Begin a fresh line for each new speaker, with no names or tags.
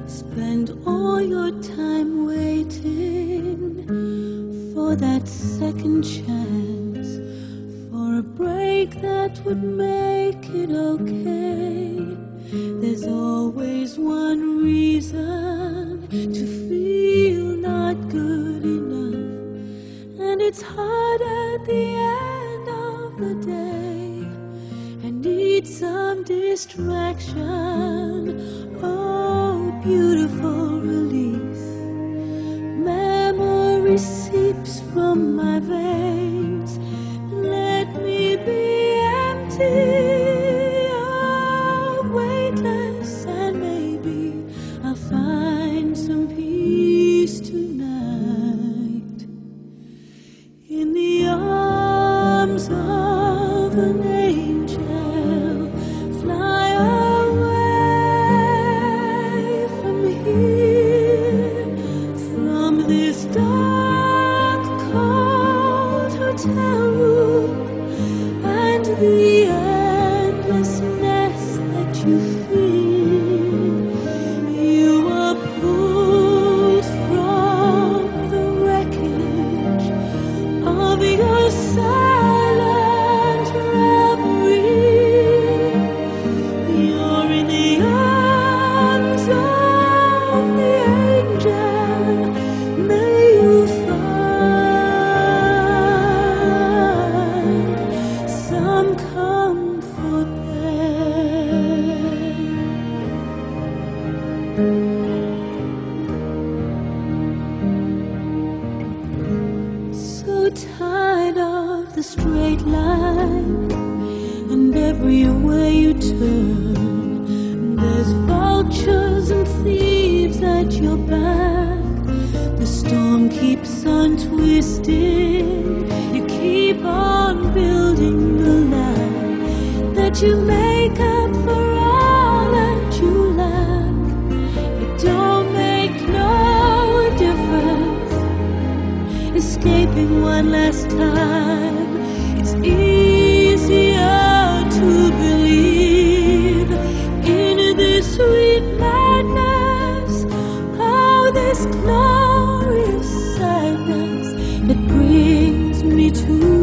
Spend all your time waiting for that second chance, for a break that would make it okay. There's always one reason to feel not good enough, and it's hard at the end of the day. I need some distraction, oh beautiful release. Memory seeps from my veins, let me be empty, oh weightless, and maybe I'll find some peace tonight in the arms of an angel. Fly away from here, from this dark, cold hotel room, and the endlessness that you feel. You are pulled from the wreckage of your silent reverie. You're in the arms of the angel. May you find some comfort there. So tired of the straight line, and everywhere you turn, there's vultures and thieves at your back. The storm keeps on twisting, you keep on building the line that you make up for all that you lack. It don't make no difference escaping one last time. It's easier to believe in this sweet madness, oh this glorious sadness that brings me to